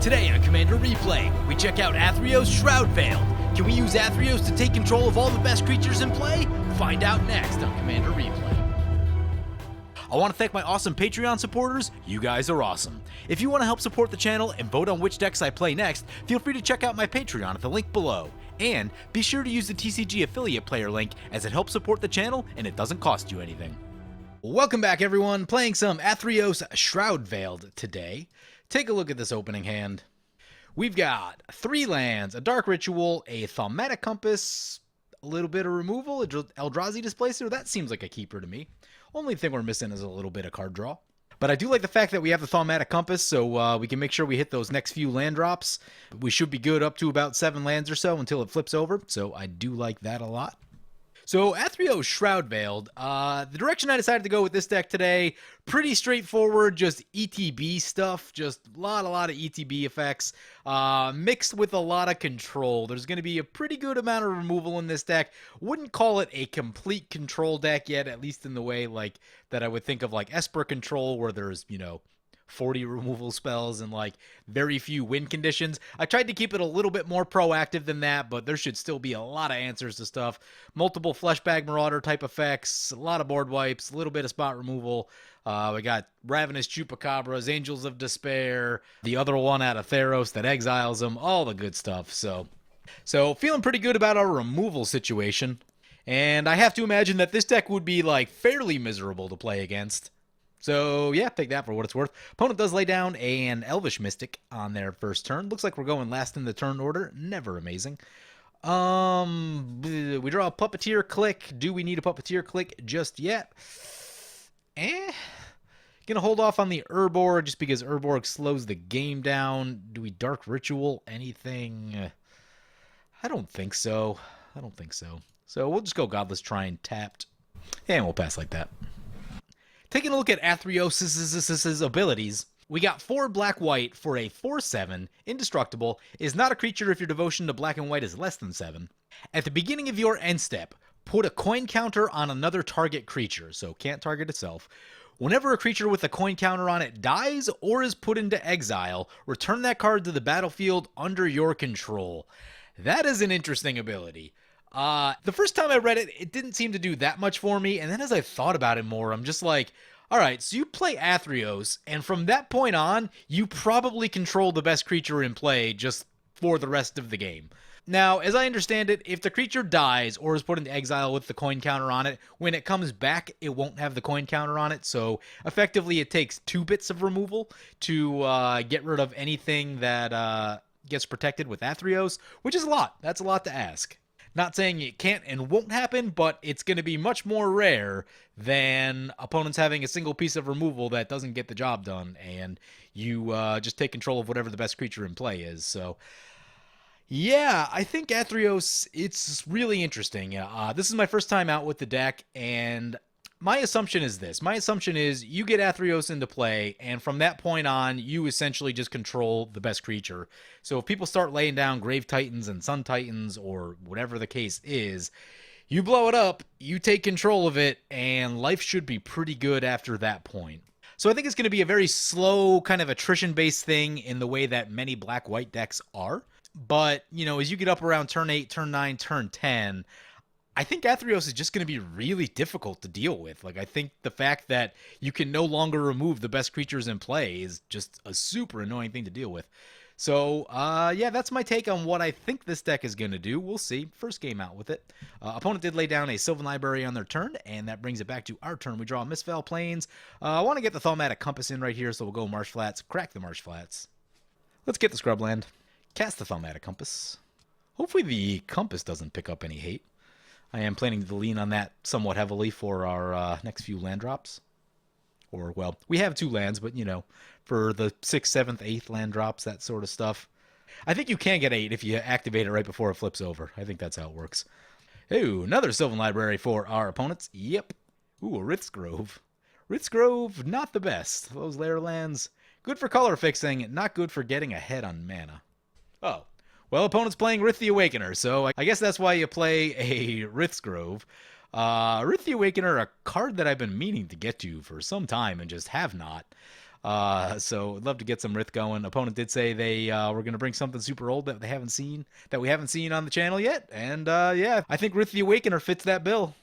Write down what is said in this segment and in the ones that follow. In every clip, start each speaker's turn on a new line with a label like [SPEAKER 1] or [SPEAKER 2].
[SPEAKER 1] Today on Commander Replay, we check out Athreos Shroud. Can we use Athreos to take control of all the best creatures in play? Find out next on Commander Replay. I want to thank my awesome Patreon supporters. You guys are awesome. If you want to help support the channel and vote on which decks I play next, feel free to check out my Patreon at the link below. And be sure to use the TCG affiliate player link, as it helps support the channel and it doesn't cost you anything. Welcome back, everyone. Playing some Athreos Shroud today. Take a look at this opening hand. We've got 3 lands, a Dark Ritual, a Thaumatic Compass, a little bit of removal, Eldrazi Displacer. That seems like a keeper to me. Only thing we're missing is a little bit of card draw. But I do like the fact that we have the Thaumatic Compass, so we can make sure we hit those next few land drops. We should be good up to about 7 lands or so until it flips over, so I do like that a lot. So, Athreos Shroud, the direction I decided to go with this deck today, pretty straightforward, just ETB stuff, just a lot of ETB effects, mixed with a lot of control. There's going to be a pretty good amount of removal in this deck. Wouldn't call it a complete control deck yet, at least in the way like that I would think of like Esper Control, where there's, 40 removal spells and like very few win conditions. I tried to keep it a little bit more proactive than that, but there should still be a lot of answers to stuff. Multiple Fleshbag Marauder type effects, a lot of board wipes, a little bit of spot removal. We got Ravenous Chupacabras, Angels of Despair, the other one out of Athreos that exiles them, all the good stuff. So feeling pretty good about our removal situation. And I have to imagine that this deck would be like fairly miserable to play against. So, yeah, take that for what it's worth. Opponent does lay down an Elvish Mystic on their first turn. Looks like we're going last in the turn order. Never amazing. We draw a Puppeteer Click. Do we need a Puppeteer Click just yet? Gonna hold off on the Urborg just because Urborg slows the game down. Do we Dark Ritual anything? I don't think so. So we'll just go Godless Shrine tapped. And we'll pass like that. Taking a look at Athreos' abilities, we got 4 black-white for a 4/7, indestructible, is not a creature if your devotion to black and white is less than 7. At the beginning of your end step, put a coin counter on another target creature, so can't target itself. Whenever a creature with a coin counter on it dies or is put into exile, return that card to the battlefield under your control. That is an interesting ability. The first time I read it, it didn't seem to do that much for me, and then as I thought about it more, I'm just like, alright, so you play Athreos, and from that point on, you probably control the best creature in play just for the rest of the game. Now, as I understand it, if the creature dies or is put into exile with the coin counter on it, when it comes back, it won't have the coin counter on it, so effectively it takes 2 bits of removal to get rid of anything that gets protected with Athreos, which is a lot. That's a lot to ask. Not saying it can't and won't happen, but it's going to be much more rare than opponents having a single piece of removal that doesn't get the job done, and you just take control of whatever the best creature in play is. So, yeah, I think Athreos, it's really interesting. This is my first time out with the deck, and my assumption is this. My assumption is you get Athreos into play, and from that point on, you essentially just control the best creature. So if people start laying down Grave Titans and Sun Titans, or whatever the case is, you blow it up, you take control of it, and life should be pretty good after that point. So I think it's going to be a very slow, kind of attrition-based thing in the way that many black-white decks are. But, as you get up around turn 8, turn 9, turn 10... I think Athreos is just going to be really difficult to deal with. I think the fact that you can no longer remove the best creatures in play is just a super annoying thing to deal with. So, yeah, that's my take on what I think this deck is going to do. We'll see. First game out with it. Opponent did lay down a Sylvan Library on their turn, and that brings it back to our turn. We draw Mistveil Plains. I want to get the Thaumatic Compass in right here, so we'll go Marsh Flats, crack the Marsh Flats. Let's get the Scrubland. Cast the Thaumatic Compass. Hopefully the Compass doesn't pick up any hate. I am planning to lean on that somewhat heavily for our next few land drops. Or, well, we have 2 lands, but, for the 6th, 7th, 8th land drops, that sort of stuff. I think you can get 8 if you activate it right before it flips over. I think that's how it works. Ooh, another Sylvan Library for our opponents. Yep. Ooh, a Rith's Grove. Rith's Grove, not the best. Those lair lands, good for color fixing, not good for getting ahead on mana. Oh. Well, opponent's playing Rith the Awakener, so I guess that's why you play a Rith's Grove. Rith the Awakener, a card that I've been meaning to get to for some time and just have not. So I'd love to get some Rith going. Opponent did say they were going to bring something super old that we haven't seen on the channel yet. And yeah, I think Rith the Awakener fits that bill.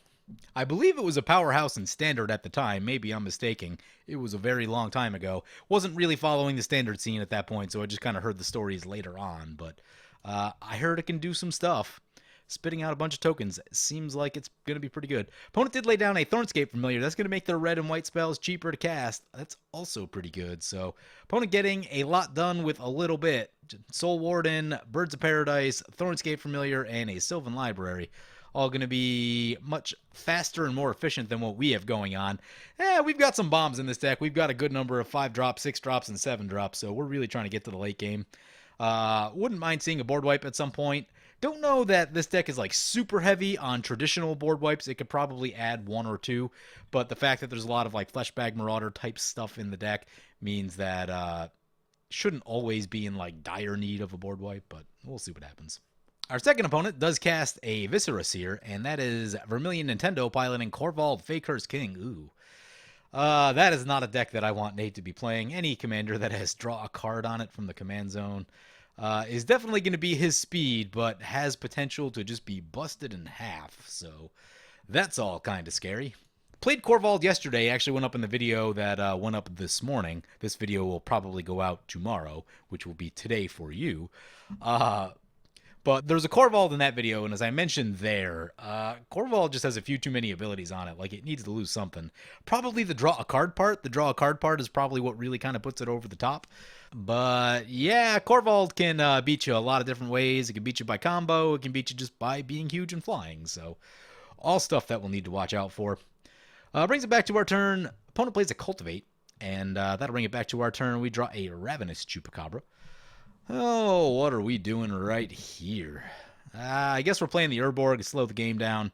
[SPEAKER 1] I believe it was a powerhouse in Standard at the time. Maybe I'm mistaken. It was a very long time ago. Wasn't really following the Standard scene at that point, so I just kind of heard the stories later on. But I heard it can do some stuff. Spitting out a bunch of tokens seems like it's going to be pretty good. Opponent did lay down a Thornscape Familiar. That's going to make their red and white spells cheaper to cast. That's also pretty good. So opponent getting a lot done with a little bit. Soul Warden, Birds of Paradise, Thornscape Familiar, and a Sylvan Library. All going to be much faster and more efficient than what we have going on. We've got some bombs in this deck. We've got a good number of 5-drops, 6-drops, and 7-drops, so we're really trying to get to the late game. Wouldn't mind seeing a board wipe at some point. Don't know that this deck is like super heavy on traditional board wipes. It could probably add 1 or 2, but the fact that there's a lot of like Fleshbag Marauder type stuff in the deck means that shouldn't always be in like dire need of a board wipe, but we'll see what happens. Our second opponent does cast a Viscera Seer, and that is Vermilion Nintendo piloting Korvold, Fakehurst King. Ooh. That is not a deck that I want Nate to be playing. Any commander that has draw a card on it from the command zone is definitely going to be his speed, but has potential to just be busted in half. So that's all kind of scary. Played Korvold yesterday. Actually went up in the video that went up this morning. This video will probably go out tomorrow, which will be today for you. But there's a Korvold in that video, and as I mentioned there, Korvold just has a few too many abilities on it. Like, it needs to lose something. Probably the draw a card part. The draw a card part is probably what really kind of puts it over the top. But, yeah, Korvold can beat you a lot of different ways. It can beat you by combo. It can beat you just by being huge and flying. So, all stuff that we'll need to watch out for. Brings it back to our turn. Opponent plays a Cultivate, and that'll bring it back to our turn. We draw a Ravenous Chupacabra. Oh, what are we doing right here? I guess we're playing the Urborg to slow the game down,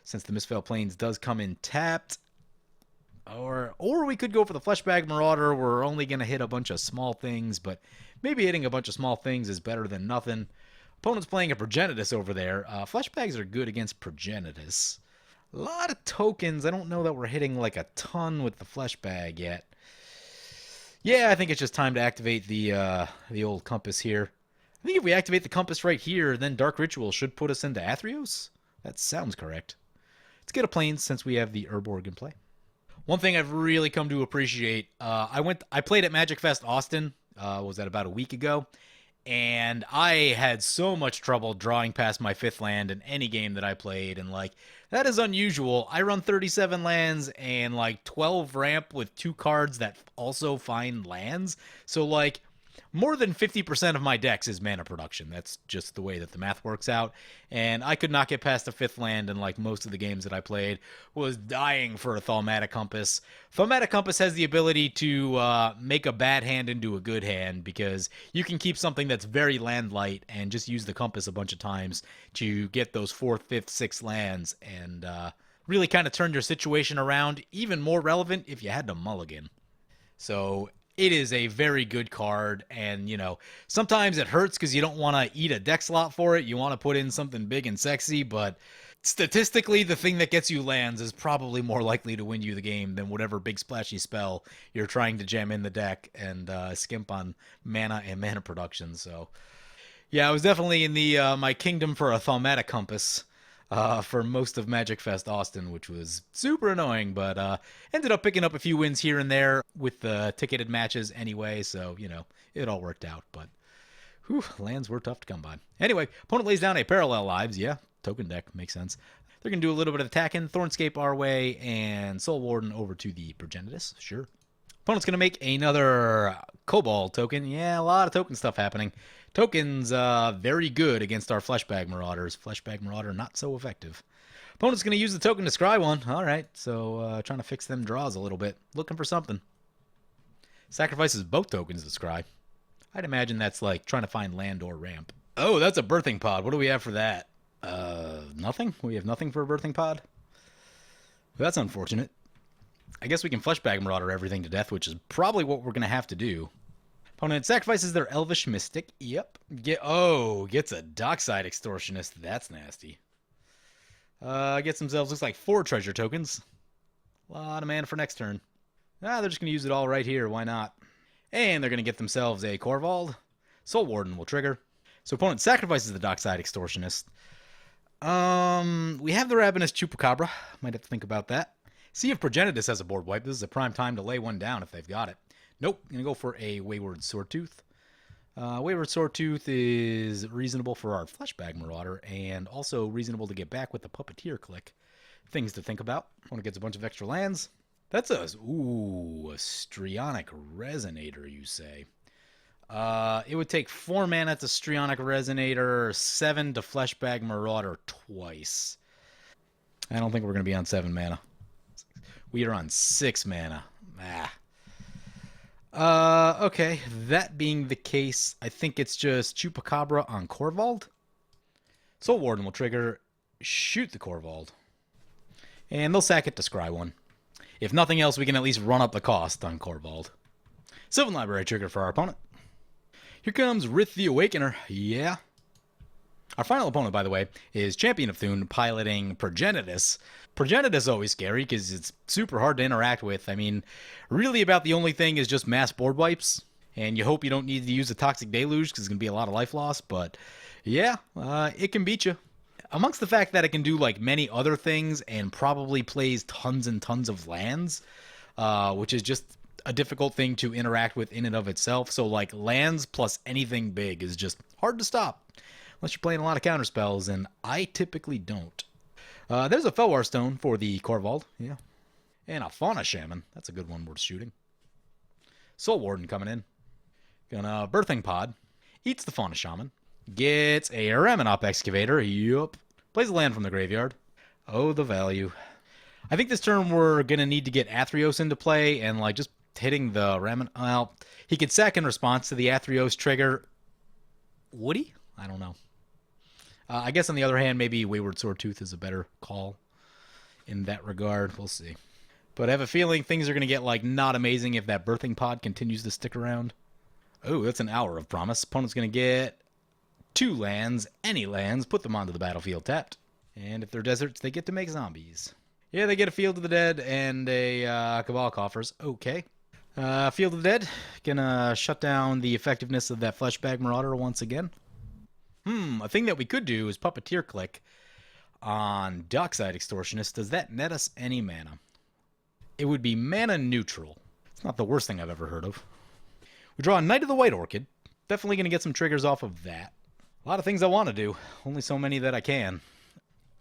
[SPEAKER 1] since the Misfell Plains does come in tapped. Or we could go for the Fleshbag Marauder. We're only going to hit a bunch of small things, but maybe hitting a bunch of small things is better than nothing. Opponent's playing a Progenitus over there. Fleshbags are good against Progenitus. A lot of tokens. I don't know that we're hitting like a ton with the Fleshbag yet. Yeah, I think it's just time to activate the old compass here. I think if we activate the compass right here, then Dark Ritual should put us into Athreos. That sounds correct. Let's get a Plains since we have the Urborg in play. One thing I've really come to appreciate, I played at Magic Fest Austin, was that about a week ago, and I had so much trouble drawing past my 5th land in any game that I played, and like, that is unusual. I run 37 lands and like 12 ramp with 2 cards that also find lands, so like, more than 50% of my decks is mana production. That's just the way that the math works out. And I could not get past the 5th land, and like most of the games that I played, was dying for a Thaumatic Compass. Thaumatic Compass has the ability to make a bad hand into a good hand, because you can keep something that's very land light and just use the compass a bunch of times to get those 4th, 5th, 6th lands, and really kind of turn your situation around. Even more relevant if you had to mulligan. So it is a very good card, and, you know, sometimes it hurts because you don't want to eat a deck slot for it. You want to put in something big and sexy, but statistically, the thing that gets you lands is probably more likely to win you the game than whatever big splashy spell you're trying to jam in the deck and skimp on mana and mana production. So, yeah, I was definitely in the my kingdom for a Thaumatic Compass for most of Magic Fest Austin, which was super annoying, but ended up picking up a few wins here and there with the ticketed matches anyway, so, you know, it all worked out, but whew, lands were tough to come by. Anyway, opponent lays down a Parallel Lives. Yeah, token deck, makes sense. They're going to do a little bit of attacking, Thornscape our way, and Soul Warden over to the Progenitus, sure. Opponent's going to make another Kobold token. Yeah, a lot of token stuff happening. Tokens, very good against our Fleshbag Marauders. Fleshbag Marauder, not so effective. Opponent's going to use the token to scry one. All right, so trying to fix them draws a little bit. Looking for something. Sacrifices both tokens to scry. I'd imagine that's like trying to find land or ramp. Oh, that's a Birthing Pod. What do we have for that? Nothing? We have nothing for a Birthing Pod? That's unfortunate. I guess we can Fleshbag Marauder everything to death, which is probably what we're going to have to do. Opponent sacrifices their Elvish Mystic. Yep. Gets a Dockside Extortionist. That's nasty. Gets themselves, looks like 4 treasure tokens. A lot of mana for next turn. They're just going to use it all right here. Why not? And they're going to get themselves a Korvold. Soul Warden will trigger. So opponent sacrifices the Dockside Extortionist. We have the Ravenous Chupacabra. Might have to think about that. See if Progenitus has a board wipe. This is a prime time to lay one down if they've got it. Nope. Gonna go for a Wayward Swordtooth. Wayward Swordtooth is reasonable for our Fleshbag Marauder, and also reasonable to get back with the Puppeteer click. Things to think about. Opponent gets a bunch of extra lands. That's a Strionic Resonator, you say. It would take 4 mana to Strionic Resonator, 7 to Fleshbag Marauder twice. I don't think we're going to be on 7 mana. We are on 6 mana. Okay. That being the case, I think it's just Chupacabra on Korvold. Soul Warden will trigger, shoot the Korvold. And they'll sack it to scry one. If nothing else, we can at least run up the cost on Korvold. Sylvan Library trigger for our opponent. Here comes Rith the Awakener. Yeah. Our final opponent, by the way, is Champion of Thune piloting Progenitus. Progenitus is always scary because it's super hard to interact with. I mean, really about the only thing is just mass board wipes. And you hope you don't need to use a Toxic Deluge because it's going to be a lot of life loss. But yeah, it can beat you. Amongst the fact that it can do like many other things and probably plays tons and tons of lands, which is just a difficult thing to interact with in and of itself. So like lands plus anything big is just hard to stop unless you're playing a lot of counterspells, and I typically don't. There's a Felwar Stone for the Korvold, yeah, and a Fauna Shaman. That's a good one worth shooting. Soul Warden coming in. Gonna Birthing Pod. Eats the Fauna Shaman. Gets a Ramanop Excavator. Yup. Plays a land from the graveyard. Oh, the value. I think this turn we're gonna need to get Athreos into play, and like just hitting the Raman. Well, he could sack in response to the Athreos trigger. Would he? I don't know. I guess on the other hand, maybe Wayward Swordtooth is a better call in that regard. We'll see. But I have a feeling things are going to get like not amazing if that Birthing Pod continues to stick around. Oh, that's an Hour of Promise. Opponent's going to get 2 lands, any lands, put them onto the battlefield tapped. And if they're deserts, they get to make zombies. Yeah, they get a Field of the Dead and a Cabal Coffers. Okay. Field of the Dead. Gonna shut down the effectiveness of that Fleshbag Marauder once again. A thing that we could do is Puppeteer click on Dockside Extortionist. Does that net us any mana? It would be mana neutral. It's not the worst thing I've ever heard of. We draw a Knight of the White Orchid. Definitely going to get some triggers off of that. A lot of things I want to do. Only so many that I can.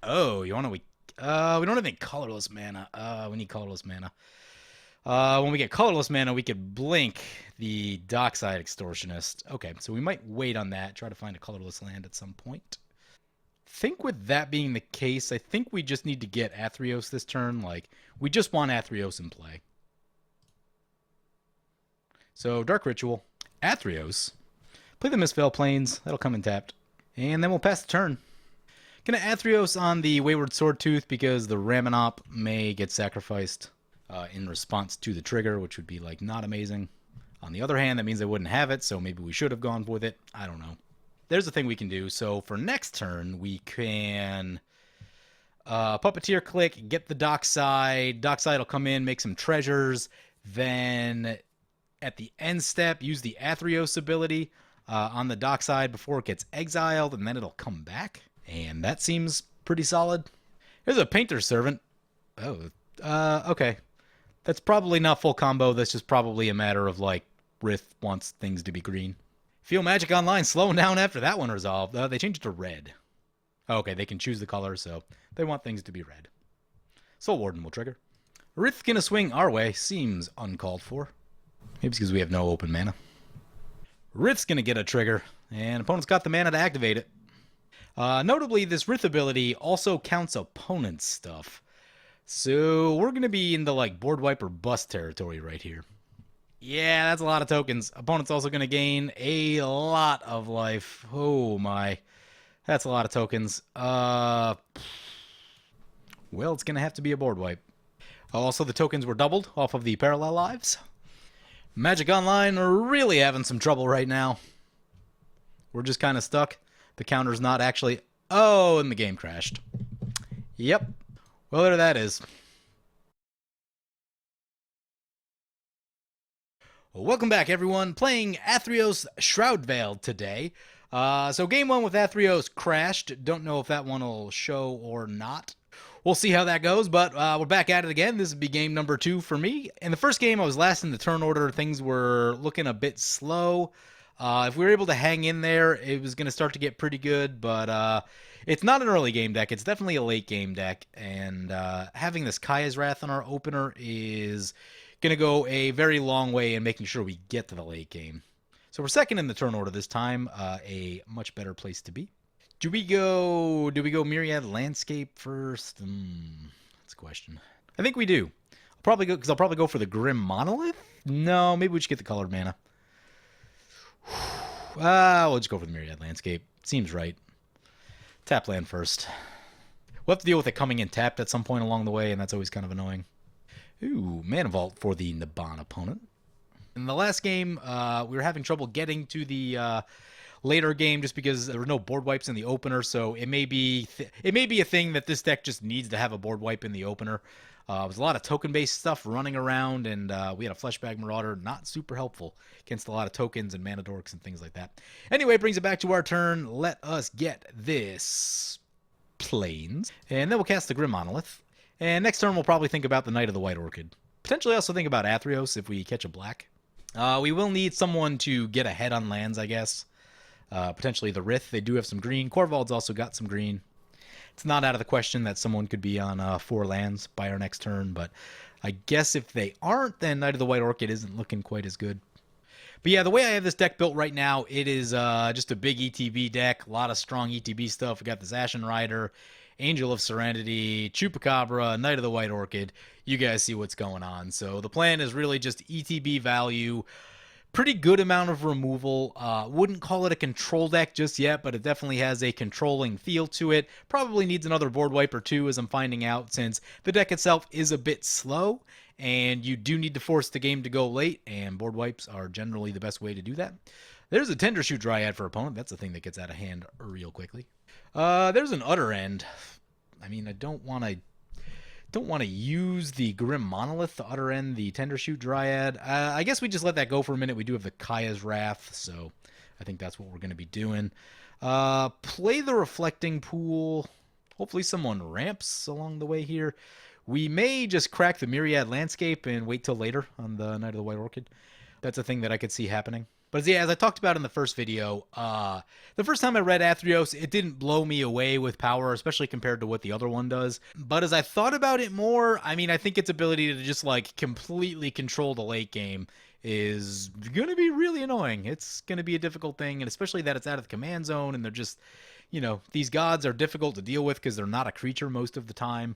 [SPEAKER 1] Oh, you want to... we don't have any colorless mana. We need colorless mana. When we get colorless mana, we could blink the Dockside Extortionist. Okay, so we might wait on that, try to find a colorless land at some point. I think with that being the case, I think we just need to get Athreos this turn. Like, we just want Athreos in play. So, Dark Ritual, Athreos. Play the Mistveil Plains. That'll come in tapped. And then we'll pass the turn. Gonna Athreos on the Wayward Swordtooth because the Ramanop may get sacrificed in response to the trigger, which would be like not amazing. On the other hand, that means they wouldn't have it, so maybe we should have gone with it. I don't know. There's a thing we can do. So for next turn, we can Puppeteer click, get the Dockside. Dockside will come in, make some treasures. Then at the end step, use the Athreos ability on the Dockside before it gets exiled, and then it'll come back. And that seems pretty solid. There's a Painter's Servant. Oh, okay. That's probably not full combo. That's just probably a matter of, like, Rith wants things to be green. Feel Magic Online slowing down after that one resolved. They changed it to red. Okay, they can choose the color, so they want things to be red. Soul Warden will trigger. Rith gonna swing our way. Seems uncalled for. Maybe it's because we have no open mana. Rith's gonna get a trigger, and opponent's got the mana to activate it. Notably, this Rith ability also counts opponent's stuff. So we're going to be in the like board wipe or bust territory right here. Yeah, that's a lot of tokens. Opponent's also going to gain a lot of life. Oh my. That's a lot of tokens. Well, it's going to have to be a board wipe. Also, the tokens were doubled off of the parallel lives. Magic Online are really having some trouble right now. We're just kind of stuck. The counter's not actually... Oh, and the game crashed. Yep. Well, there that is. Welcome back, everyone. Playing Athreos Shroud today. So game one with Athreos crashed. Don't know if that one will show or not. We'll see how that goes, but we're back at it again. This will be game number 2 for me. In the first game, I was last in the turn order. Things were looking a bit slow. If we were able to hang in there, it was going to start to get pretty good, but it's not an early game deck. It's definitely a late game deck, and having this Kaya's Wrath on our opener is going to go a very long way in making sure we get to the late game. So we're second in the turn order this time, a much better place to be. Do we go Myriad Landscape first? That's a question. I think we do. I'll probably go for the Grim Monolith. No, maybe we should get the colored mana. We'll just go for the Myriad Landscape. Seems right. Tap land first. We'll have to deal with it coming in tapped at some point along the way, and that's always kind of annoying. Ooh, Mana Vault for the Naban opponent. In the last game, we were having trouble getting to the later game just because there were no board wipes in the opener, so it may be a thing that this deck just needs to have a board wipe in the opener. It was a lot of token-based stuff running around, and we had a Fleshbag Marauder, not super helpful against a lot of tokens and mana dorks and things like that. Anyway, it brings it back to our turn. Let us get this Plains, and then we'll cast the Grim Monolith. And next turn, we'll probably think about the Knight of the White Orchid. Potentially also think about Athreos if we catch a black. We will need someone to get ahead on lands, I guess. Potentially the Rith. They do have some green. Korvold's also got some green. It's not out of the question that someone could be on 4 lands by our next turn, but I guess if they aren't, then Knight of the White Orchid isn't looking quite as good. But yeah, the way I have this deck built right now, it is just a big ETB deck. A lot of strong ETB stuff. We got this Ashen Rider, Angel of Serenity, Chupacabra, Knight of the White Orchid. You guys see what's going on. So the plan is really just ETB value, pretty good amount of removal. Wouldn't call it a control deck just yet, but it definitely has a controlling feel to it. Probably needs another board wipe or two, as I'm finding out, since the deck itself is a bit slow, and you do need to force the game to go late, and board wipes are generally the best way to do that. There's a Tendershoot Dryad for opponent. That's the thing that gets out of hand real quickly. There's an Utter End. I mean, I don't want to use the Grim Monolith to Utter End the Tendershoot Dryad. I guess we just let that go for a minute. We do have the Kaya's Wrath, so I think that's what we're going to be doing. Play the Reflecting Pool. Hopefully someone ramps along the way here. We may just crack the Myriad Landscape and wait till later on the Knight of the White Orchid. That's a thing that I could see happening. But yeah, as I talked about in the first video, the first time I read Athreos, it didn't blow me away with power, especially compared to what the other one does. But as I thought about it more, I mean, I think its ability to just like completely control the late game is going to be really annoying. It's going to be a difficult thing, and especially that it's out of the command zone, and they're just, these gods are difficult to deal with because they're not a creature most of the time.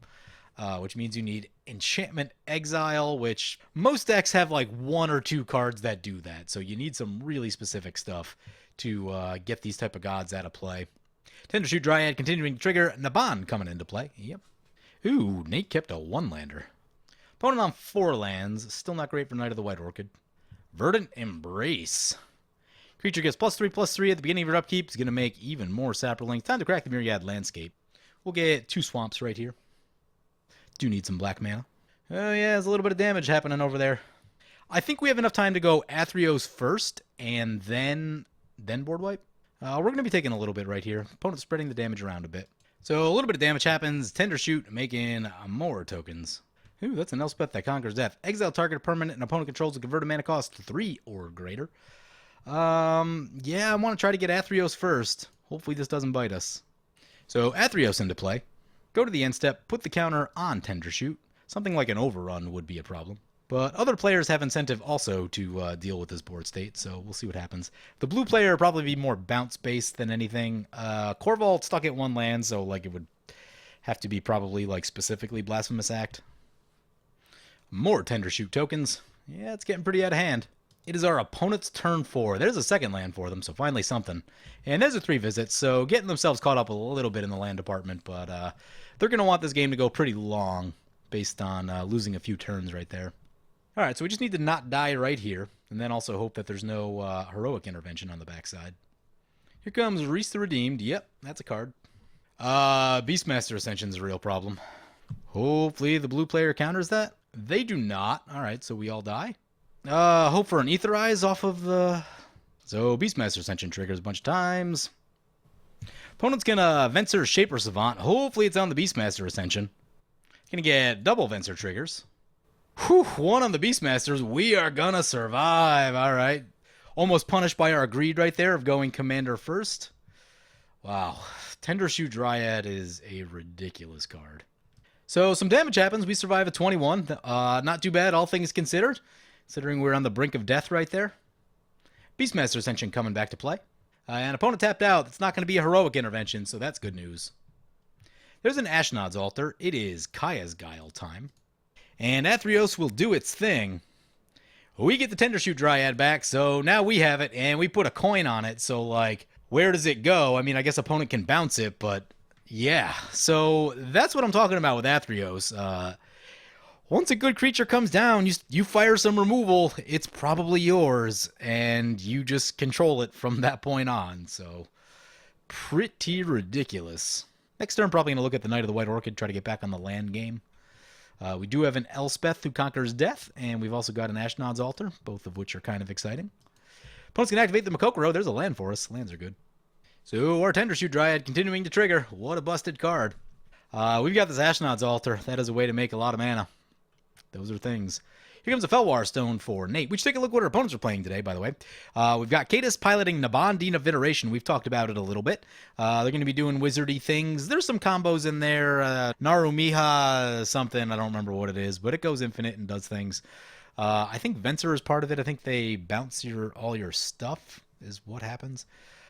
[SPEAKER 1] Which means you need Enchantment Exile, which most decks have like 1 or 2 cards that do that. So you need some really specific stuff to get these type of gods out of play. Tendershoot Dryad continuing to trigger. Naban coming into play. Yep. Ooh, Nate kept a 1-lander. Opponent on 4 lands. Still not great for Knight of the White Orchid. Verdant Embrace. Creature gets +3/+3 at the beginning of your upkeep. It's going to make even more Saproling. Time to crack the Myriad Landscape. We'll get 2 swamps right here. Do need some black mana. Oh yeah, there's a little bit of damage happening over there. I think we have enough time to go Athreos first and then board wipe. We're going to be taking a little bit right here. Opponent spreading the damage around a bit. So a little bit of damage happens. Tendershoot making more tokens. Ooh, that's an Elspeth that conquers death. Exile target permanent and opponent controls a converted mana cost 3 or greater. Yeah, I want to try to get Athreos first. Hopefully this doesn't bite us. So Athreos into play. Go to the end step, put the counter on Tendershoot. Something like an overrun would be a problem. But other players have incentive also to deal with this board state, so we'll see what happens. The blue player will probably be more bounce-based than anything. Korvold stuck at 1 land, so like it would have to be probably like specifically Blasphemous Act. More Tendershoot tokens. Yeah, it's getting pretty out of hand. It is our opponent's turn 4. There's a 2nd land for them, so finally something. And there's a 3 visits, so getting themselves caught up a little bit in the land department, but they're going to want this game to go pretty long based on losing a few turns right there. All right, so we just need to not die right here, and then also hope that there's no heroic intervention on the backside. Here comes Rith the Redeemed. Yep, that's a card. Beastmaster Ascension's a real problem. Hopefully the blue player counters that. They do not. All right, so we all die. Hope for an Aetherize off of the... So, Beastmaster Ascension triggers a bunch of times. Opponent's gonna Venser Shaper Savant. Hopefully it's on the Beastmaster Ascension. Gonna get double Venser triggers. Whew, one on the Beastmasters. We are gonna survive. Alright. Almost punished by our greed right there of going Commander first. Wow. Tendershoot Dryad is a ridiculous card. So some damage happens. We survive a 21. Not too bad, all things considered. Considering we're on the brink of death right there. Beastmaster Ascension coming back to play. And opponent tapped out. It's not going to be a heroic intervention, so that's good news. There's an Ashnod's Altar. It is Kaya's Guile time. And Athreos will do its thing. We get the Tendershoot Dryad back, so now we have it, and we put a coin on it, so, like, where does it go? I mean, I guess opponent can bounce it, but yeah. So that's what I'm talking about with Athreos. Once a good creature comes down, you fire some removal, it's probably yours, and you just control it from that point on. So, pretty ridiculous. Next turn, probably going to look at the Knight of the White Orchid, try to get back on the land game. We do have an Elspeth who conquers death, and we've also got an Ashnod's Altar, both of which are kind of exciting. Opponents can activate the Makokoro. There's a land for us. Lands are good. So, our Tendershoot Dryad continuing to trigger. What a busted card. We've got this Ashnod's Altar. That is a way to make a lot of mana. Those are things. Here comes a Felwar Stone for Nate. We should take a look at what our opponents are playing today, by the way. We've got Cadis piloting Naban, Dean of Iteration. We've talked about it a little bit. They're going to be doing wizardy things. There's some combos in there. Narumiha something. I don't remember what it is, but it goes infinite and does things. I think Venser is part of it. I think they bounce all your stuff is what happens.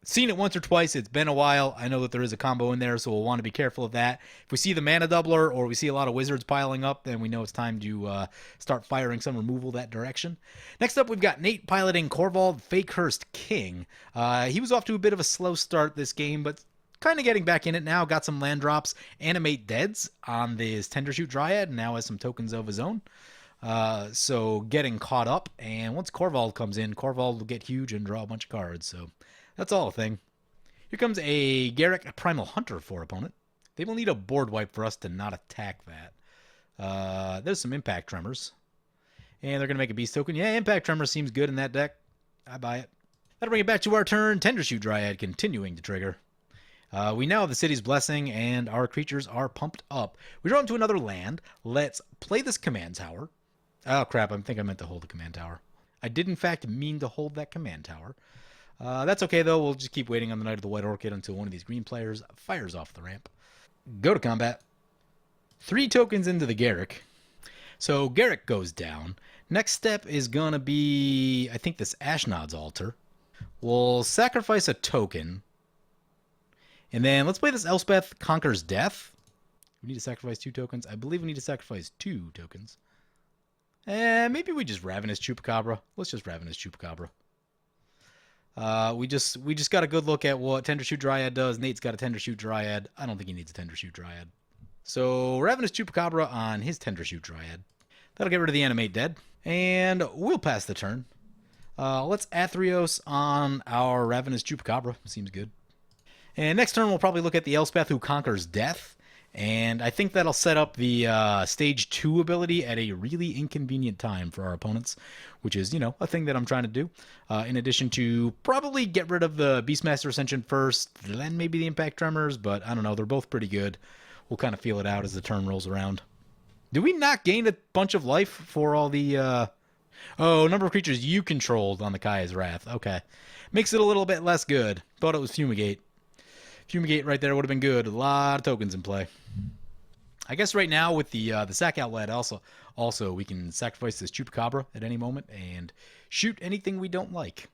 [SPEAKER 1] Seen it once or twice. It's been a while. I know that there is a combo in there, so we'll want to be careful of that. If we see the mana doubler or we see a lot of wizards piling up, then we know it's time to start firing some removal that direction. Next up, we've got Nate piloting Korvold, Fakehurst King. He was off to a bit of a slow start this game, but kind of getting back in it now. Got some land drops. Animate Deads on his Tendershoot Dryad, and now has some tokens of his own. So getting caught up, and once Korvold comes in, Korvold will get huge and draw a bunch of cards, so that's all a thing. Here comes a Garruk Primal Hunter for opponent. They will need a board wipe for us to not attack that. There's some Impact Tremors. And they're going to make a Beast token. Yeah, Impact Tremor seems good in that deck. I buy it. That'll bring it back to our turn. Tendershoot Dryad continuing to trigger. We now have the City's Blessing, and our creatures are pumped up. We draw into another land. Let's play this Command Tower. Oh, crap. I think I meant to hold the Command Tower. I did, in fact, mean to hold that Command Tower. That's okay, though. We'll just keep waiting on the Knight of the White Orchid until one of these green players fires off the ramp. Go to combat. 3 tokens into the Garruk. So Garruk goes down. Next step is going to be, I think, this Ashnod's Altar. We'll sacrifice a token. And then let's play this Elspeth Conquers Death. We need to sacrifice 2 tokens. I believe we need to sacrifice 2 tokens. Maybe we just Ravenous Chupacabra. Let's just Ravenous Chupacabra. We just got a good look at what Tendershoot Dryad does. Nate's got a Tendershoot Dryad. I don't think he needs a Tendershoot Dryad. So Ravenous Chupacabra on his Tendershoot Dryad. That'll get rid of the Animate Dead. And we'll pass the turn. Let's Athreos on our Ravenous Chupacabra. Seems good. And next turn we'll probably look at the Elspeth who conquers death. And I think that'll set up the Stage 2 ability at a really inconvenient time for our opponents, which is, a thing that I'm trying to do. In addition to probably get rid of the Beastmaster Ascension first, then maybe the Impact Tremors, but I don't know. They're both pretty good. We'll kind of feel it out as the turn rolls around. Do we not gain a bunch of life for all the... number of creatures you controlled on the Kaya's Wrath. Okay. Makes it a little bit less good. Thought it was Fumigate. Fumigate right there would have been good. A lot of tokens in play. I guess right now with the sack outlet also we can sacrifice this Chupacabra at any moment and shoot anything we don't like.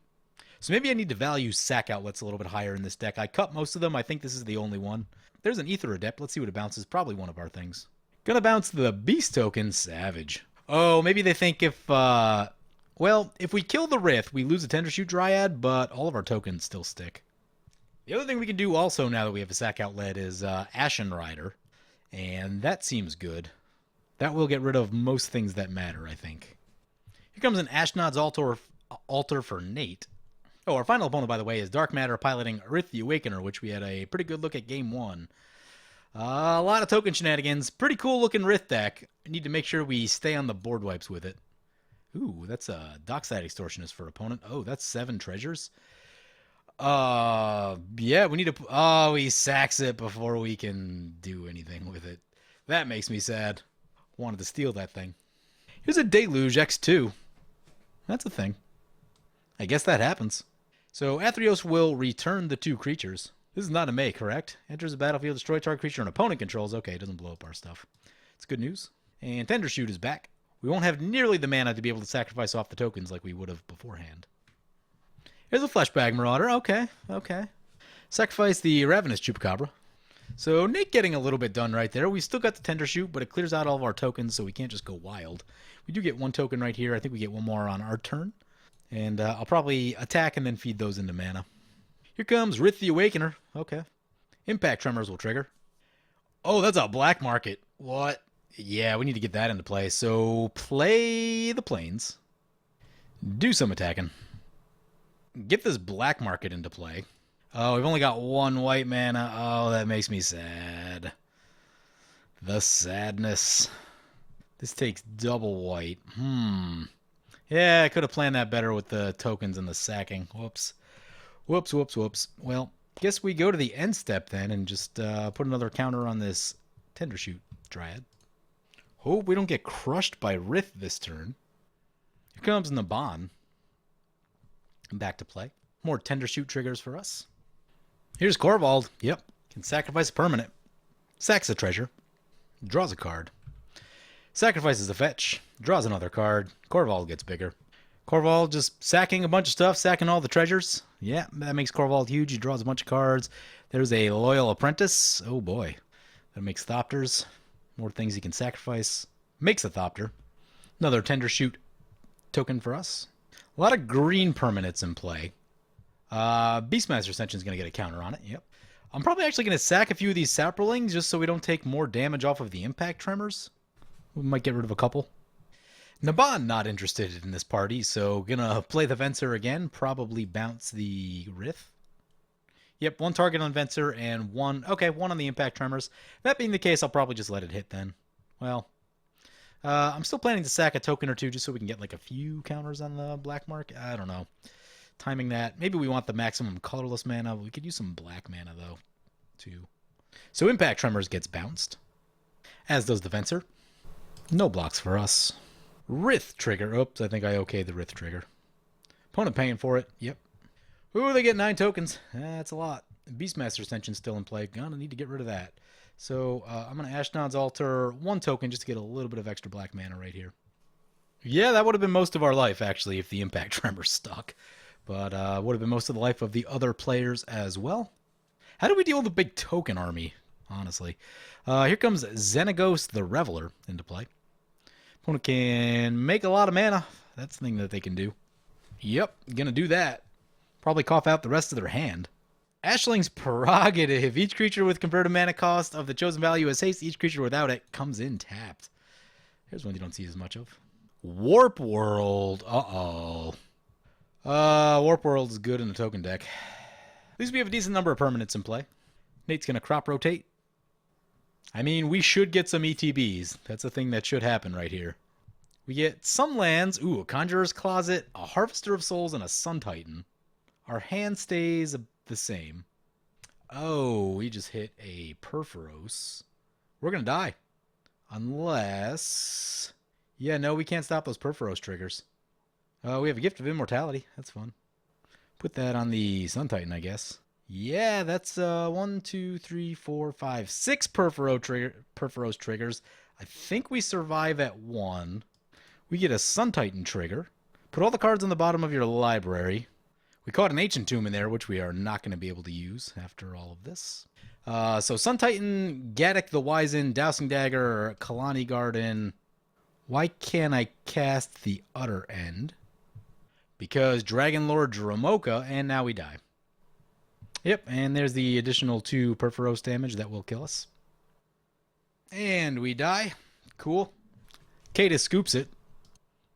[SPEAKER 1] So maybe I need to value sack outlets a little bit higher in this deck. I cut most of them. I think this is the only one. There's an Ether Adept. Let's see what it bounces. Probably one of our things. Gonna bounce the Beast token. Savage. Oh, maybe they think if we kill the Rith, we lose a Tendershoot Dryad, but all of our tokens still stick. The other thing we can do also now that we have a sack outlet is Ashen Rider. And that seems good. That will get rid of most things that matter, I think. Here comes an Ashnod's Altar for Nate. Oh, our final opponent, by the way, is Dark Matter piloting Rith the Awakener, which we had a pretty good look at Game 1. A lot of token shenanigans. Pretty cool looking Rith deck. I need to make sure we stay on the board wipes with it. Ooh, that's a dockside extortionist for opponent. Oh, that's 7 treasures. Yeah, we need to. Oh, he sacks it before we can do anything with it. That makes me sad. Wanted to steal that thing. Here's a Deluge X2. That's a thing. I guess that happens. So Athreos will return the 2 creatures. This is not a May, correct? Enters the battlefield, destroy target creature an opponent controls. Okay, it doesn't blow up our stuff. It's good news. And Tender Shoot is back. We won't have nearly the mana to be able to sacrifice off the tokens like we would have beforehand. Here's a Fleshbag Marauder. Okay, okay. Sacrifice the Ravenous Chupacabra. So Nate getting a little bit done right there. We still got the Tender Shoot, but it clears out all of our tokens, so we can't just go wild. We do get 1 token right here. I think we get 1 more on our turn. And I'll probably attack and then feed those into mana. Here comes Rith the Awakener. Okay. Impact Tremors will trigger. Oh, that's a black market. What? Yeah, we need to get that into play. So play the Plains. Do some attacking. Get this black market into play. Oh, we've only got 1 white mana. Oh, that makes me sad. The sadness. This takes double white. Yeah, I could have planned that better with the tokens and the sacking. Whoops. Whoops, whoops, whoops. Well, guess we go to the end step then and just put another counter on this Tender Shoot Dryad. Hope we don't get crushed by Rith this turn. Here comes Naban. Back to play. More Tender Shoot triggers for us. Here's Korvold. Yep. Can sacrifice a permanent. Sacks a treasure. Draws a card. Sacrifices a fetch. Draws another card. Korvold gets bigger. Korvold just sacking a bunch of stuff, sacking all the treasures. Yeah, that makes Korvold huge. He draws a bunch of cards. There's a Loyal Apprentice. Oh boy. That makes Thopters. More things he can sacrifice. Makes a Thopter. Another Tender Shoot token for us. A lot of green permanents in play. Beastmaster Ascension is going to get a counter on it. Yep. I'm probably actually going to sack a few of these Saprolings just so we don't take more damage off of the Impact Tremors. We might get rid of a couple. Naban not interested in this party, so gonna play the Venser again. Probably bounce the Rith. Yep, 1 target on Venser and 1... Okay, 1 on the Impact Tremors. That being the case, I'll probably just let it hit then. Well, I'm still planning to sack a token or 2 just so we can get like a few counters on the black mark. I don't know. Timing that. Maybe we want the maximum colorless mana. We could use some black mana, though, too. So Impact Tremors gets bounced, as does the Venser. No blocks for us. Rith trigger. Oops, I think I okayed the Rith trigger. Opponent paying for it. Yep. Ooh, they get 9 tokens. That's a lot. Beastmaster Ascension still in play. Gonna need to get rid of that. So I'm going to Ashnod's Altar 1 token just to get a little bit of extra black mana right here. Yeah, that would have been most of our life, actually, if the Impact Tremor stuck. But would have been most of the life of the other players as well. How do we deal with a big token army, honestly? Here comes Xenagos the Reveler into play. Opponent can make a lot of mana. That's the thing that they can do. Yep, gonna do that. Probably cough out the rest of their hand. Ashling's Prerogative. Each creature with converted mana cost of the chosen value has haste. Each creature without it comes in tapped. Here's one you don't see as much of. Warp World. Uh-oh. Warp World is good in the token deck. At least we have a decent number of permanents in play. Nate's gonna crop rotate. I mean, we should get some ETBs. That's a thing that should happen right here. We get some lands. Ooh, a Conjurer's Closet, a Harvester of Souls, and a Sun Titan. Our hand stays the same. Oh, we just hit a Perforos. We're going to die. Unless... Yeah, no, we can't stop those Perforos triggers. We have a Gift of Immortality. That's fun. Put that on the Sun Titan, I guess. Yeah, that's 1, 2, 3, 4, 5, 6 Perforos triggers. I think we survive at 1. We get a Sun Titan trigger. Put all the cards on the bottom of your library. We caught an Ancient Tomb in there, which we are not going to be able to use after all of this. So Sun Titan, Gaddock the Wizened, Dowsing Dagger, Kalani Garden. Why can't I cast the Utter End? Because Dragon Lord Dromoka, and now we die. Yep, and there's the additional 2 Perforos damage that will kill us. And we die. Cool. Kata scoops it.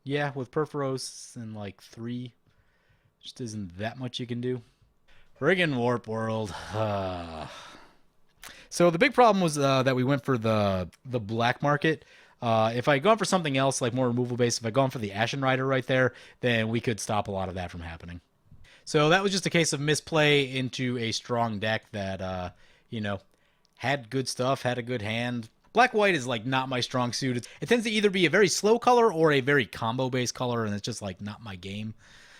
[SPEAKER 1] Yeah, with Perforos and like 3. Just isn't that much you can do. Friggin' Warp World. So the big problem was that we went for the black market. If I had gone for something else, like more removal based, if I had gone for the Ashen Rider right there, then we could stop a lot of that from happening. So that was just a case of misplay into a strong deck that, you know, had good stuff, had a good hand. Black white is like not my strong suit. It tends to either be a very slow color or a very combo based color, and it's just like not my game.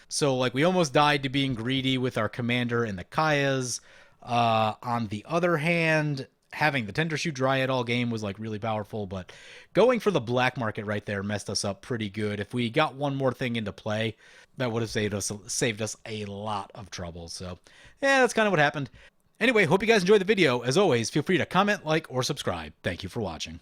[SPEAKER 1] So like we almost died to being greedy with our commander and the Kayas. On the other hand, having the Tendershoot Dryad all game was like really powerful, but going for the black market right there messed us up pretty good. If we got one more thing into play, that would have saved us a lot of trouble. So yeah, that's kind of what happened. Anyway, hope you guys enjoyed the video. As always, feel free to comment, like, or subscribe. Thank you for watching.